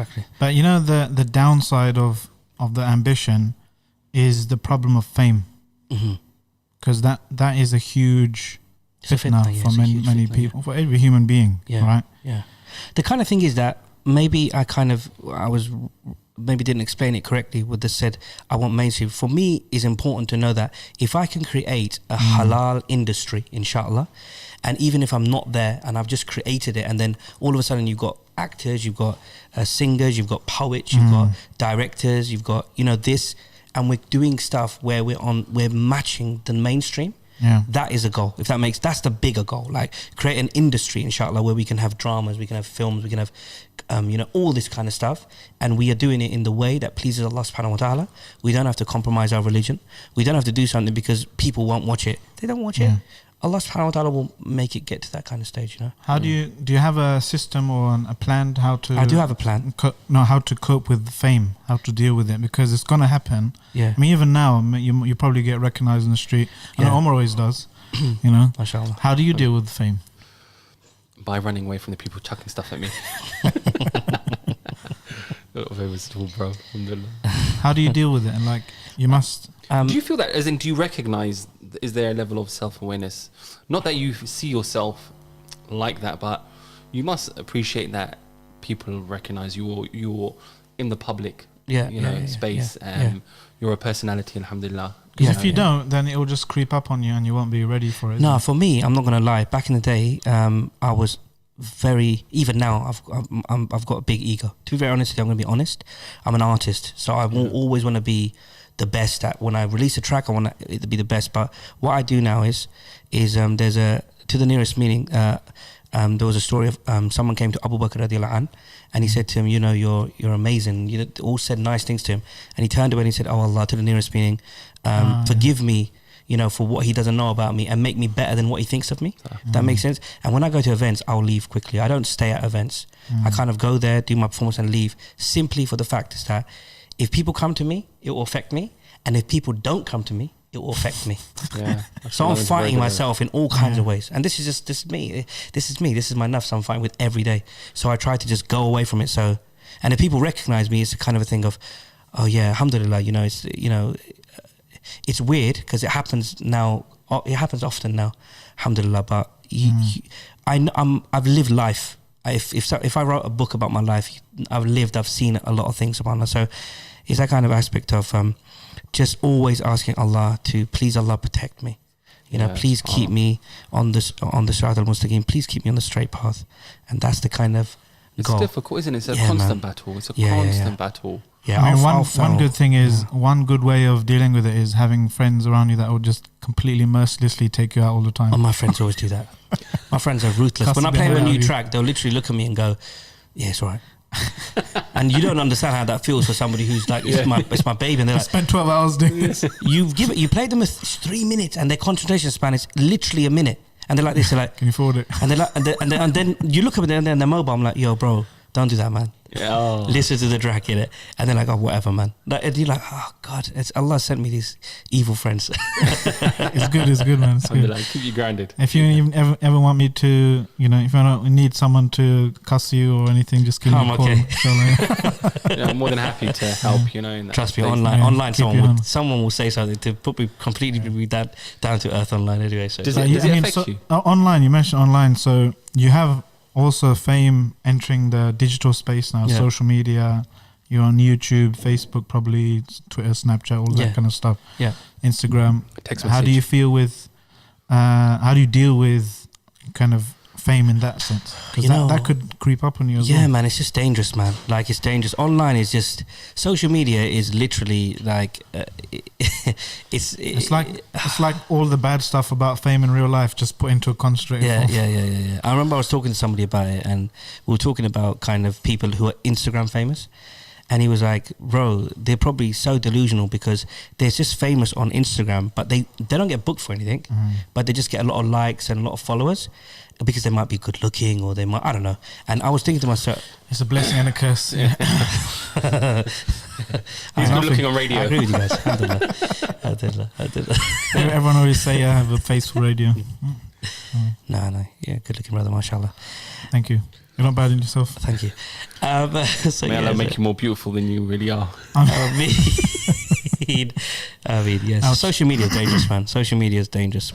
exactly. But you know, the downside of the ambition is the problem of fame, because that is a huge fitna for many people, for every human being, right? Yeah. The kind of thing is that maybe maybe didn't explain it correctly with the said I want mainstream. For me, it's important to know that if I can create a halal industry, inshallah, and even if I'm not there and I've just created it, and then all of a sudden you've got actors, you've got singers, you've got poets, you've got directors, you've got, you know, this, and we're doing stuff where we're matching the mainstream. Yeah, that is a goal. If that's the bigger goal, like create an industry, inshallah, where we can have dramas, we can have films, we can have, you know, all this kind of stuff, and we are doing it in the way that pleases Allah subhanahu wa ta'ala. We don't have to compromise our religion. We don't have to do something because people won't watch it. They don't watch it. Allah subhanahu wa ta'ala will make it get to that kind of stage, you know. How do you have a system or a plan how to? I do have a plan. How to cope with fame, how to deal with it, because it's gonna happen. Yeah. I mean, even now, you probably get recognized in the street. I know Omar always does. You know. Mashallah. How do you deal with fame? By running away from the people chucking stuff at me. Bro. How do you deal with it? And like, you must. Do you feel that, as in, do you recognize, is there a level of self-awareness? Not that you see yourself like that, but you must appreciate that people recognize you're in the public space. You're a personality, alhamdulillah. Because if you don't, then it will just creep up on you and you won't be ready for it. No, for me, I'm not going to lie. Back in the day, I was even now, I've got a big ego. To be very honest with you, I'm going to be honest. I'm an artist, so I will always want to be the best at. When I release a track, I want it to be the best. But what I do now is there's to the nearest meaning. There was a story of someone came to Abu Bakr radiallahu anh, and he said to him, you know, you're amazing. You know, all said nice things to him, and he turned away and he said, oh Allah, to the nearest meaning, forgive me, you know, for what he doesn't know about me, and make me better than what he thinks of me. That makes sense. And when I go to events, I'll leave quickly. I don't stay at events. I kind of go there, do my performance and leave, simply for the fact is that if people come to me, it will affect me, and if people don't come to me, it will affect me. So I'm fighting myself in all kinds of ways, and this is me. This is my nafs I'm fighting with every day. So I try to just go away from it. So, and if people recognize me, it's a kind of a thing of, oh yeah, alhamdulillah, you know, it's weird because it happens now. It happens often now, alhamdulillah. But I've lived life. If I wrote a book about my life, I've seen a lot of things, subhanAllah. So it's that kind of aspect of just always asking Allah to, please Allah, protect me. You know, please keep me on the Sirat al-Mustaqim. Please keep me on the straight path. And that's the kind of goal. It's difficult, isn't it? It's a constant battle. It's a constant battle. Yeah, I mean, one good thing is, one good way of dealing with it is having friends around you that will just completely mercilessly take you out all the time. Oh, my friends always do that. My friends are ruthless. When I play a new track, they'll literally look at me and go, yeah, it's all right. And you don't understand how that feels for somebody who's like, it's my baby, and they're like, spent 12 hours doing this. You played them 3 minutes, and their concentration span is literally a minute, and they're like this. They're like, can you afford it? And they're like, and then you look at them and they're mobile. I'm like, yo, bro, don't do that, man. Listen to the track in it, and they're like, oh, whatever, man. And you're like, oh God, it's Allah sent me these evil friends. It's good, man. It's good. Like, keep you grounded. If you even ever want me to, you know, if you need someone to cuss you or anything, just give me a call. Okay. I'm more than happy to help. You know, in that trust me, online, someone will say something to put me completely down to earth online anyway. So does it affect you? Online, you mentioned online, so you have also fame entering the digital space now, social media. You're on YouTube, Facebook, probably Twitter, Snapchat, all that kind of stuff. Yeah, Instagram. How do you feel with? How do you deal with kind of fame in that sense? Because that could creep up on you as well. Yeah, man, it's just dangerous, man. Like, it's dangerous. Online is just, social media is literally like, it's like all the bad stuff about fame in real life just put into a concentrated form. Yeah. I remember I was talking to somebody about it, and we were talking about kind of people who are Instagram famous. And he was like, bro, they're probably so delusional because they're just famous on Instagram, but they don't get booked for anything, but they just get a lot of likes and a lot of followers because they might be good looking, or they might, I don't know. And I was thinking to myself, it's a blessing and a curse. Yeah. He's good looking on radio. I agree with you guys. Alhamdulillah. Everyone always say I have a face for radio. No. Yeah, good looking brother, mashallah. Thank you. You're not bad in yourself. Thank you. So May Allah make you more beautiful than you really are. I mean, yes. Social media is dangerous, man. Social media is dangerous.